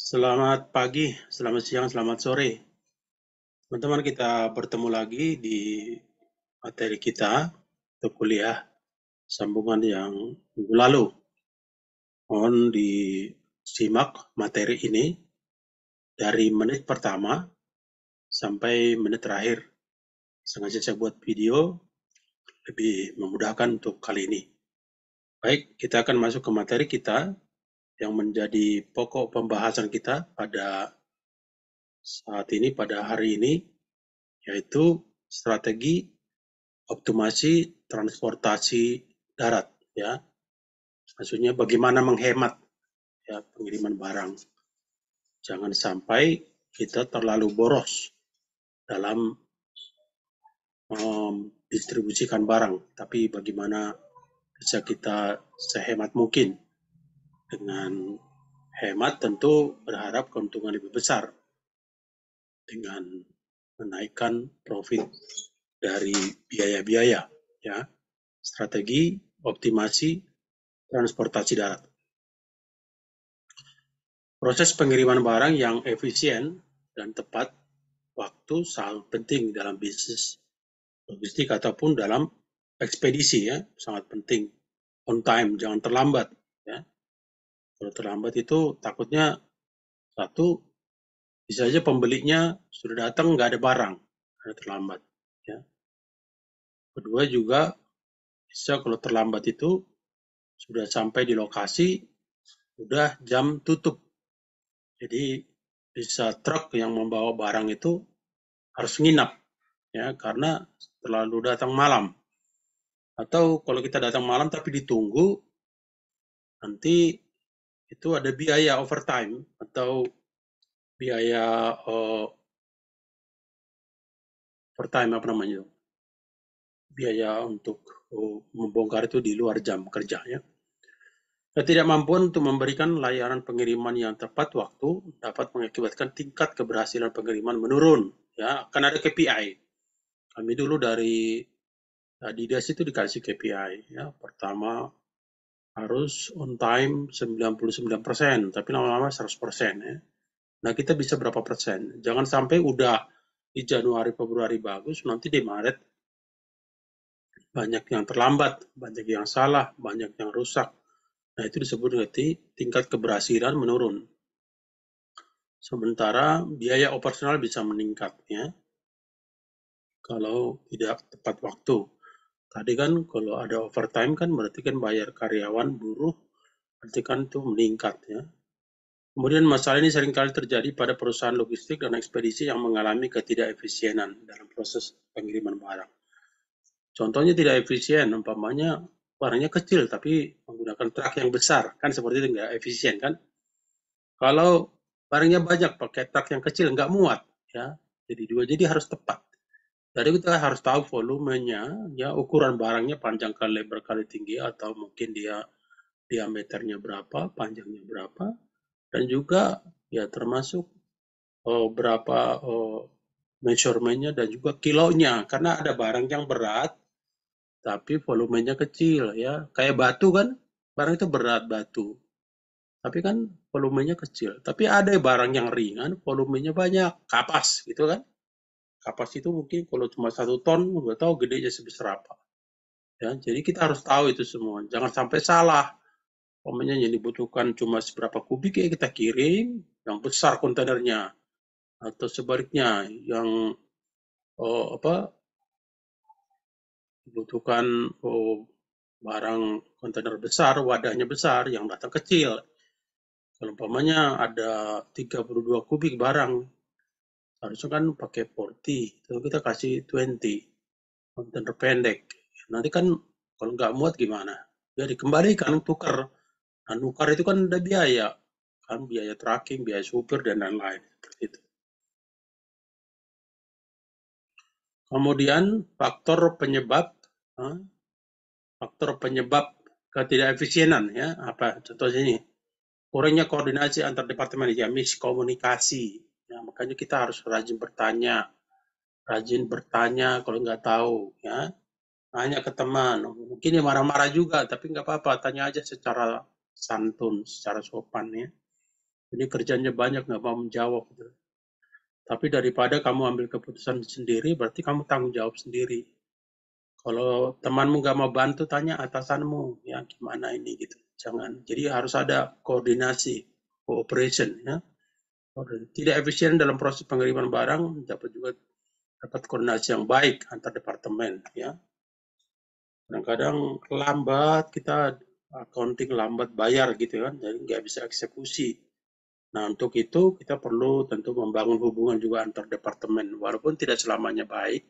Selamat pagi, selamat siang, selamat sore. Teman-teman, kita bertemu lagi di materi kita untuk kuliah sambungan yang minggu lalu. Mohon disimak materi ini dari menit pertama sampai menit terakhir. Sengaja saya buat video lebih memudahkan untuk kali ini. Baik, kita akan masuk ke materi kita yang menjadi pokok pembahasan kita pada saat ini, pada hari ini, yaitu strategi optimasi transportasi darat, ya. Maksudnya bagaimana menghemat ya pengiriman barang. Jangan sampai kita terlalu boros dalam distribusikan barang, tapi bagaimana bisa kita sehemat mungkin. Dengan hemat tentu berharap keuntungan lebih besar dengan menaikkan profit dari biaya-biaya, ya. Strategi optimasi transportasi darat. Proses pengiriman barang yang efisien dan tepat waktu sangat penting dalam bisnis logistik ataupun dalam ekspedisi, ya, sangat penting. On time, jangan terlambat, ya. Kalau terlambat itu takutnya satu, bisa saja pembelinya sudah datang nggak ada barang karena terlambat, ya. Kedua juga bisa kalau terlambat itu sudah sampai di lokasi udah jam tutup. Jadi bisa truk yang membawa barang itu harus nginap, ya, karena terlalu datang malam. Atau kalau kita datang malam tapi ditunggu, nanti itu ada biaya overtime atau biaya overtime apa namanya, biaya untuk membongkar itu di luar jam kerjanya. Ketidakmampuan untuk memberikan layanan pengiriman yang tepat waktu dapat mengakibatkan tingkat keberhasilan pengiriman menurun. Ya, akan ada KPI. Kami dulu dari Adidas itu dikasih KPI. Ya, pertama harus on time 99%, tapi lama-lama 100%, ya. Nah, kita bisa berapa persen? Jangan sampai udah di Januari, Februari bagus, nanti di Maret banyak yang terlambat, banyak yang salah, banyak yang rusak. Nah, itu disebut nanti tingkat keberhasilan menurun. Sementara biaya operasional bisa meningkat, ya, kalau tidak tepat waktu. Tadi kan kalau ada overtime kan berarti kan bayar karyawan, buruh, berarti kan itu meningkat, ya. Kemudian masalah ini seringkali terjadi pada perusahaan logistik dan ekspedisi yang mengalami ketidakefisienan dalam proses pengiriman barang. Contohnya tidak efisien, umpamanya barangnya kecil tapi menggunakan truk yang besar, kan seperti itu nggak efisien, kan? Kalau barangnya banyak pakai truk yang kecil nggak muat, ya. Jadi harus tepat. Jadi kita harus tahu volumenya, ya, ukuran barangnya panjang kali lebar kali tinggi, atau mungkin dia diameternya berapa, panjangnya berapa, dan juga ya termasuk berapa measurementnya dan juga kilonya, karena ada barang yang berat tapi volumenya kecil, ya, kayak batu kan, barang itu berat batu tapi kan volumenya kecil. Tapi ada barang yang ringan volumenya banyak, kapas gitu kan. Kapas itu mungkin kalau cuma 1 ton nggak tahu gedenya sebesar apa, ya. Jadi kita harus tahu itu semua, jangan sampai salah. Umpamanya yang dibutuhkan cuma seberapa kubik, ya kita kirim yang besar kontainernya, atau sebaliknya yang apa, dibutuhkan barang kontainer besar, wadahnya besar, yang datang kecil. Kalau umpamanya ada 32 kubik barang, harusnya kan pakai 40, kalau kita kasih 20, kontainer pendek. Nanti kan kalau nggak muat gimana? Ya dikembalikan, tukar. Nah, nukar itu kan ada biaya, kan biaya tracking, biaya supir, dan lain-lain. Seperti itu. Kemudian faktor penyebab ketidakefisienan, ya, apa contohnya ini? Kurangnya koordinasi antar departemen, ya, miskomunikasi. Ya, makanya kita harus rajin bertanya kalau nggak tahu, ya. Tanya ke teman, mungkin dia marah-marah juga, tapi nggak apa-apa, tanya aja secara santun, secara sopan, ya. Ini kerjanya banyak, nggak mau menjawab. Gitu. Tapi daripada kamu ambil keputusan sendiri, berarti kamu tanggung jawab sendiri. Kalau temanmu nggak mau bantu, tanya atasanmu, ya gimana ini gitu. Jangan. Jadi harus ada koordinasi, cooperation, ya. Tidak efisien dalam proses pengiriman barang, dapat juga dapat koordinasi yang baik antar departemen, ya. Kadang-kadang lambat kita accounting lambat bayar gitu kan, jadi nggak bisa eksekusi. Nah untuk itu kita perlu tentu membangun hubungan juga antar departemen, walaupun tidak selamanya baik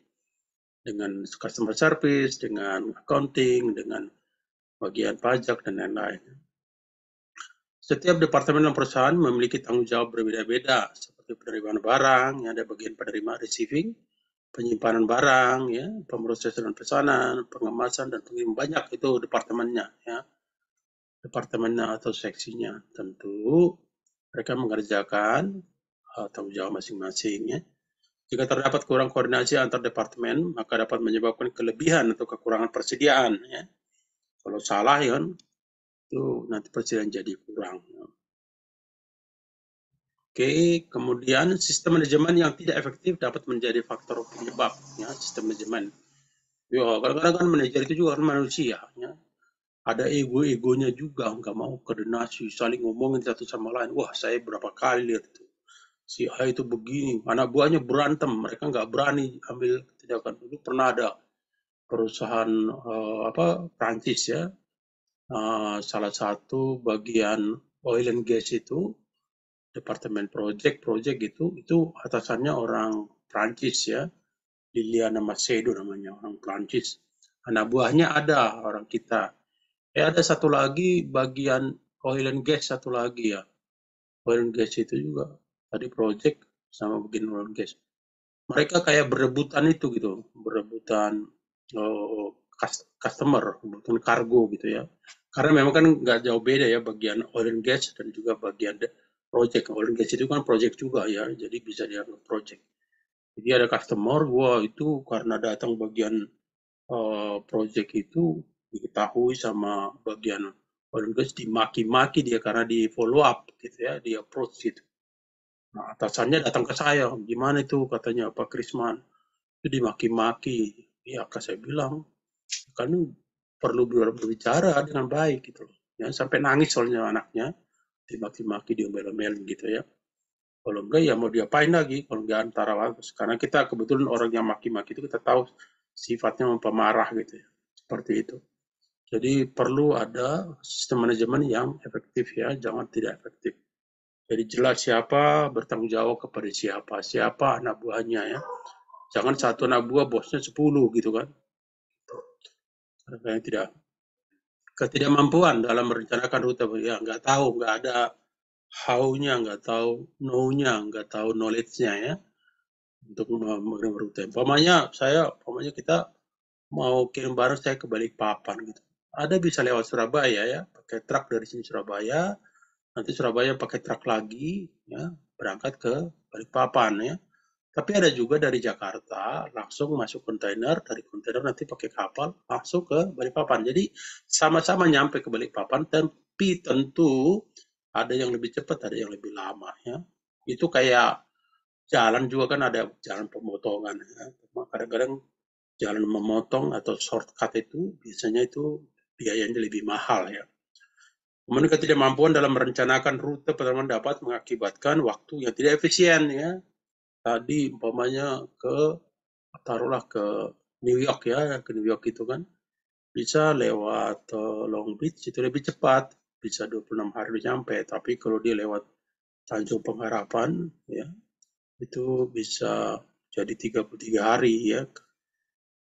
dengan customer service, dengan accounting, dengan bagian pajak dan lain-lain. Setiap departemen dalam perusahaan memiliki tanggung jawab berbeda-beda, seperti penerimaan barang, yang ada bagian penerima receiving, penyimpanan barang, ya, pemrosesan pesanan, pengemasan dan pengiriman, banyak itu departemennya, ya, departemennya atau seksinya. Tentu mereka mengerjakan tanggung jawab masing-masing, ya. Jika terdapat kurang koordinasi antar departemen, maka dapat menyebabkan kelebihan atau kekurangan persediaan, ya. Kalau salah, ya, itu nanti persediaan jadi kurang. Ya. Oke, kemudian sistem manajemen yang tidak efektif dapat menjadi faktor penyebab, ya, sistem manajemen. Ya, kadang-kadang kan manajer itu juga kan manusia, ya. Ada ego-egonya juga, nggak mau koordinasi, saling ngomongin satu sama lain. Wah, saya berapa kali lihat itu. Si A itu begini, anak buahnya berantem, mereka nggak berani ambil tindakan. Dulu pernah ada perusahaan Prancis, ya, salah satu bagian oil and gas itu, departemen project itu atasannya orang Prancis, ya, Liliana Macedo namanya, orang Prancis. Anak buahnya ada orang kita. Ada satu lagi bagian oil and gas, satu lagi ya. Oil and gas itu juga tadi project sama bagian oil and gas. Mereka kayak berebutan itu gitu, berebutan customer, berebutan kargo gitu ya. Karena memang kan nggak jauh beda ya bagian oil and gas dan juga bagian project. Oil and gas itu kan project juga ya, jadi bisa dianggap project. Jadi ada customer, wah itu karena datang bagian project itu diketahui sama bagian oil and gas, dimaki-maki dia karena di follow up gitu ya, di approach gitu. Nah, atasannya datang ke saya, gimana itu katanya Pak Krisman, itu dimaki-maki. Ya, saya bilang, kan perlu berbicara dengan baik gitu loh. Ya, sampai nangis soalnya anaknya, dimaki-maki, diomelin gitu ya. Kalau enggak ya mau diapain lagi, kalau enggak antara waktu. Karena kita kebetulan orang yang maki-maki itu kita tahu sifatnya pemarah gitu ya. Seperti itu. Jadi perlu ada sistem manajemen yang efektif ya, jangan tidak efektif. Jadi jelas siapa bertanggung jawab kepada siapa, siapa anak buahnya ya. Jangan satu anak buah bosnya 10 gitu kan. Karena tidak ketidakmampuan dalam merencanakan rute ya nggak tahu, nggak ada how-nya, nggak tahu know-nya, nggak tahu knowledge-nya ya untuk mengirim rute. Umpamanya kita mau kirim barang saya ke Balikpapan gitu. Ada bisa lewat Surabaya ya, pakai truk dari sini Surabaya, nanti Surabaya pakai truk lagi ya, berangkat ke Balikpapan ya. Tapi ada juga dari Jakarta langsung masuk kontainer, dari kontainer nanti pakai kapal langsung ke Balikpapan. Jadi sama-sama nyampe ke Balikpapan, tapi tentu ada yang lebih cepat, ada yang lebih lama ya. Itu kayak jalan juga kan ada jalan pemotongan ya. Kadang-kadang jalan memotong atau shortcut itu biasanya itu biayanya lebih mahal ya. Kemudian ketidakmampuan dalam merencanakan rute penerbangan dapat mengakibatkan waktu yang tidak efisien ya. Tadi umpamanya taruhlah ke New York ya, ke New York itu kan bisa lewat Long Beach itu lebih cepat, bisa 26 hari nyampe. Tapi kalau dia lewat Tanjung Pengharapan ya, itu bisa jadi 33 hari ya.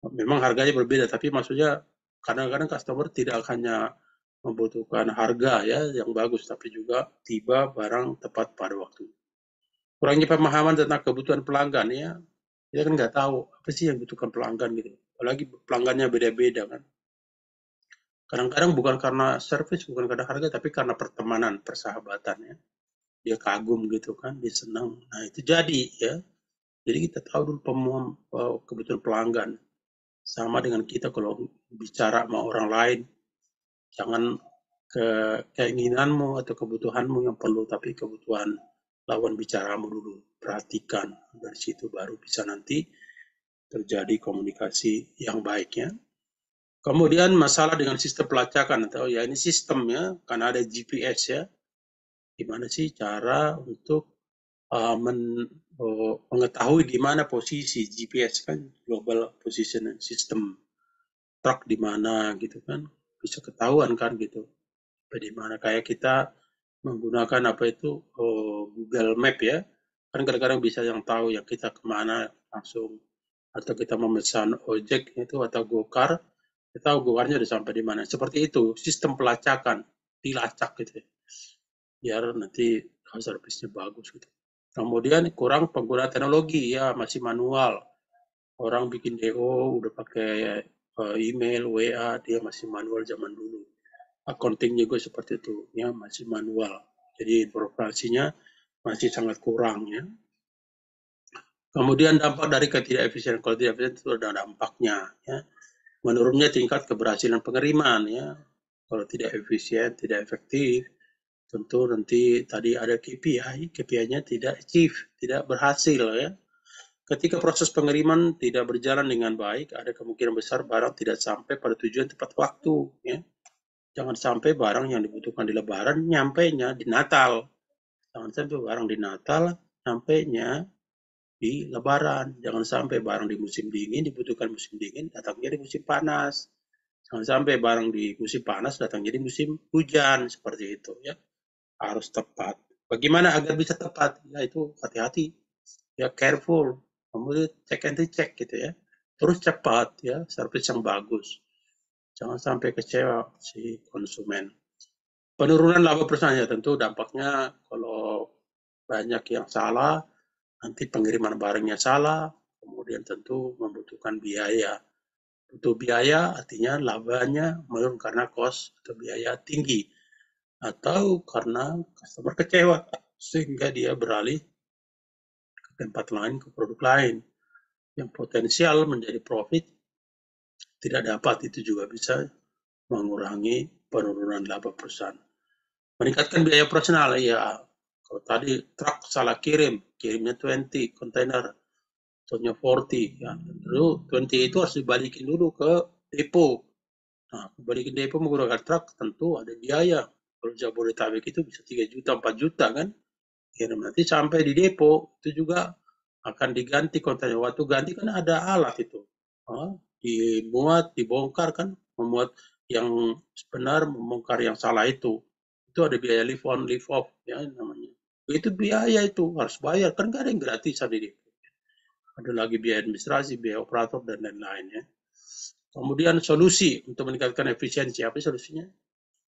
Memang harganya berbeda, tapi maksudnya kadang-kadang customer tidak hanya membutuhkan harga ya yang bagus, tapi juga tiba barang tepat pada waktu. Kurangnya pemahaman tentang kebutuhan pelanggan ya, kita kan nggak tahu apa sih yang dibutuhkan pelanggan gitu. Apalagi pelanggannya beda-beda kan. Kadang-kadang bukan karena service, bukan karena harga, tapi karena pertemanan, persahabatan ya. Dia kagum gitu kan, dia senang. Nah itu jadi ya. Jadi kita tahu dulu kebutuhan pelanggan. Sama dengan kita kalau bicara sama orang lain, jangan keinginanmu atau kebutuhanmu yang perlu, tapi kebutuhan lawan bicaramu dulu. Perhatikan, dari situ baru bisa nanti terjadi komunikasi yang baiknya. Kemudian masalah dengan sistem pelacakan, atau ya ini sistemnya, karena ada GPS ya, gimana sih cara untuk mengetahui di mana posisi GPS kan, Global Positioning System, truk di mana gitu kan, bisa ketahuan kan gitu. Di mana kayak kita menggunakan apa itu Google Map ya, kan kadang-kadang bisa yang tahu yang kita kemana langsung, atau kita memesan ojek itu atau gokar, kita tahu gokarnya udah sampai di mana. Seperti itu sistem pelacakan, dilacak gitu ya, biar nanti servisnya bagus gitu. Kemudian kurang pengguna teknologi ya, masih manual. Orang bikin DO udah pakai email, WA, dia masih manual zaman dulu. Accounting juga seperti itu, ya masih manual. Jadi informasinya masih sangat kurang ya. Kemudian dampak dari ketidakefisienan, kalau tidak efisien itu ada dampaknya ya. Menurunnya tingkat keberhasilan pengiriman ya. Kalau tidak efisien, tidak efektif, tentu nanti tadi ada KPI, KPI-nya tidak achieve, tidak berhasil ya. Ketika proses pengiriman tidak berjalan dengan baik, ada kemungkinan besar barang tidak sampai pada tujuan tepat waktu ya. Jangan sampai barang yang dibutuhkan di Lebaran nyampainya di Natal. Jangan sampai barang di Natal nyampainya di Lebaran. Jangan sampai barang di musim dingin dibutuhkan musim dingin, datangnya di musim panas. Jangan sampai barang di musim panas datangnya di musim hujan, seperti itu ya. Harus tepat. Bagaimana agar bisa tepat? Ya itu hati-hati. Ya careful. Kemudian check and recheck gitu ya. Terus cepat ya, service yang bagus. Jangan sampai kecewa si konsumen. Penurunan laba perusahaan ya tentu dampaknya kalau banyak yang salah, nanti pengiriman barangnya salah, kemudian tentu membutuhkan biaya. Butuh biaya artinya labanya menurun karena cost atau biaya tinggi, atau karena customer kecewa sehingga dia beralih ke tempat lain, ke produk lain yang potensial menjadi profit tidak dapat. Itu juga bisa mengurangi penurunan laba perusahaan. Meningkatkan biaya operasional ya. Kalau tadi truk salah kirimnya 20 kontainer, contohnya 40 ya. Lalu 20 itu harus dibalikin dulu ke depo. Nah, balikin depo menggunakan truk tentu ada biaya. Kalau Jabodetabek itu bisa 3 juta, 4 juta kan. Ya, nanti sampai di depo itu juga akan diganti kontainer. Waktu ganti kan ada alat itu. Dimuat, dibongkar kan, memuat yang benar, membongkar yang salah itu. Itu ada biaya lift on, lift off ya namanya. Itu biaya itu harus bayar, kan gak ada yang gratisan di depo. Ada lagi biaya administrasi, biaya operator dan lain-lain ya. Kemudian solusi untuk meningkatkan efisiensi, apa solusinya?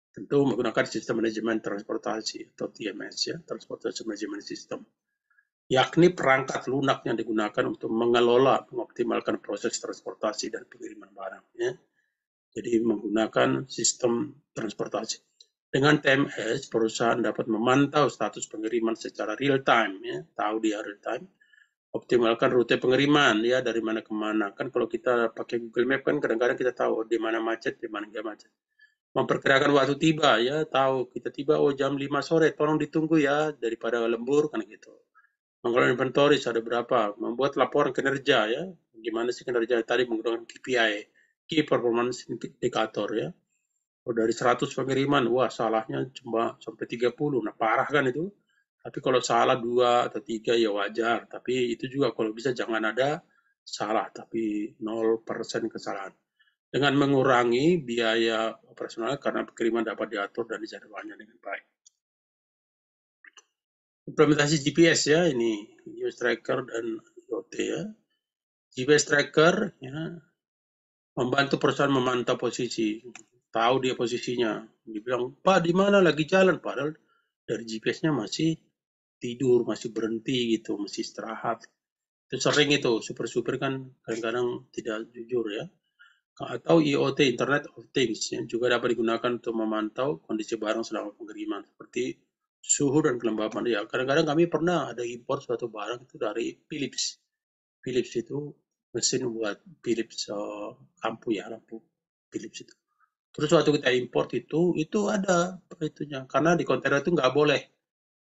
Tentu menggunakan sistem manajemen transportasi atau TMS ya, Transportation Management System, yakni perangkat lunak yang digunakan untuk mengelola, mengoptimalkan proses transportasi dan pengiriman barang ya. Jadi menggunakan sistem transportasi. Dengan TMS, perusahaan dapat memantau status pengiriman secara real time ya, tahu dia real time. Optimalkan rute pengiriman ya, dari mana ke mana. Kan kalau kita pakai Google Map kan kadang-kadang kita tahu di mana macet, di mana enggak macet. Memperkirakan waktu tiba ya, tahu kita tiba jam 5 sore, tolong ditunggu ya daripada lembur kan gitu. Mengelola inventory ada berapa, membuat laporan kinerja ya, gimana sih kinerja tadi menggunakan KPI, Key Performance Indicator ya. Kalau dari 100 pengiriman, wah salahnya cuma sampai 30, nah parah kan itu. Tapi kalau salah 2 atau 3 ya wajar, tapi itu juga kalau bisa jangan ada salah, tapi 0% kesalahan. Dengan mengurangi biaya operasional karena pengiriman dapat diatur dan dijadwalnya dengan baik. Implementasi GPS ya, ini GPS tracker dan IoT ya. GPS tracker ya, membantu perusahaan memantau posisi, tahu dia posisinya. Dibilang, Pak di mana lagi jalan, padahal dari GPS-nya masih tidur, masih berhenti gitu, masih istirahat. Itu sering itu, supir-supir kan kadang-kadang tidak jujur ya. Atau IoT, Internet of Things, yang juga dapat digunakan untuk memantau kondisi barang selama pengiriman, seperti suhu dan kelembapan. Ya, kadang-kadang kami pernah ada impor suatu barang itu dari Philips. Philips itu mesin buat Philips lampu ya, lampu Philips itu. Terus waktu kita import itu ada itunya, karena di kontainer itu nggak boleh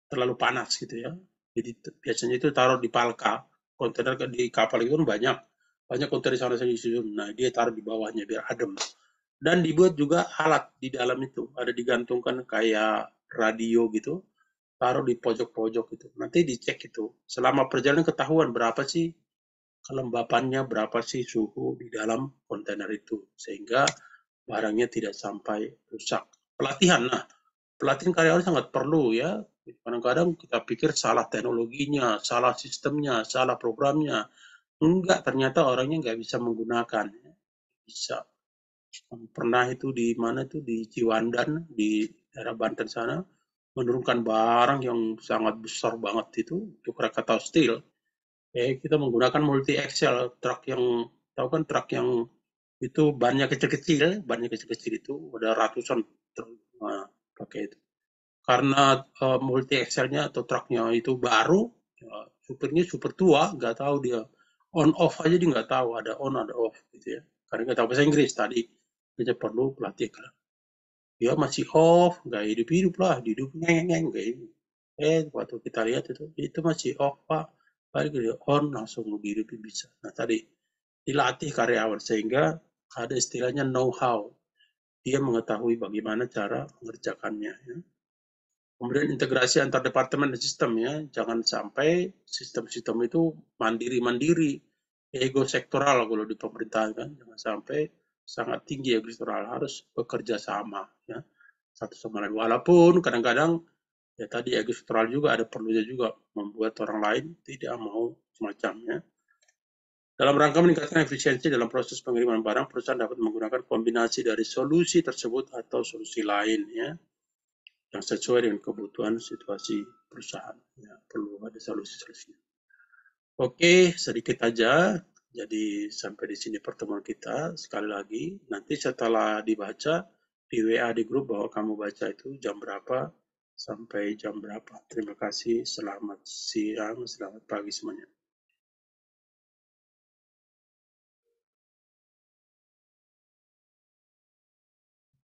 terlalu panas gitu ya. Jadi biasanya itu taruh di palka. Kontainer di kapal itu kan banyak, banyak kontainer sana sini disusun. Nah dia taruh di bawahnya biar adem. Dan dibuat juga alat di dalam itu, ada digantungkan kayak radio gitu, taruh di pojok-pojok itu. Nanti dicek itu. Selama perjalanan ketahuan berapa sih kelembapannya, berapa sih suhu di dalam kontainer itu. Sehingga barangnya tidak sampai rusak. Pelatihan, nah pelatihan karyawan sangat perlu ya. Kadang-kadang kita pikir salah teknologinya, salah sistemnya, salah programnya. Enggak, ternyata orangnya nggak bisa menggunakan. Bisa. Pernah itu di mana itu di Ciwandan, di daerah Banten sana, menurunkan barang yang sangat besar banget itu untuk Krakatau Steel. Kita menggunakan multi axle truk yang tahu kan truk yang itu bannya kecil-kecil itu ada ratusan truk pakai itu. Karena multi axle-nya atau truknya itu baru, ya, supirnya super tua, nggak tahu dia on off aja dia nggak tahu ada on ada off gitu ya. Karena nggak tahu bahasa Inggris tadi, dia perlu pelatih. Dia masih off, nggak hidup-hidup lah, hidup ngeng kayak ini. Waktu kita lihat itu masih off Pak. Balik dia on langsung dihidupin bisa. Nah tadi dilatih karyawan sehingga ada istilahnya know how. Dia mengetahui bagaimana cara mengerjakannya. Ya. Kemudian integrasi antar departemen dan sistem ya. Jangan sampai sistem-sistem itu mandiri-mandiri, ego sektoral kalau di pemerintahan kan. Jangan sampai sangat tinggi ego sektoral, harus bekerja sama ya satu sama lain. Walaupun kadang-kadang ya tadi ego sektoral juga ada perlunya juga membuat orang lain tidak mau semacamnya. Dalam rangka meningkatkan efisiensi dalam proses pengiriman barang, perusahaan dapat menggunakan kombinasi dari solusi tersebut atau solusi lain ya yang sesuai dengan kebutuhan situasi perusahaan. Ya, perlu ada solusi-solusi. Oke, sedikit aja. Jadi sampai di sini pertemuan kita. Sekali lagi, nanti setelah dibaca di WA di grup bahwa kamu baca itu jam berapa sampai jam berapa. Terima kasih. Selamat siang, selamat pagi semuanya.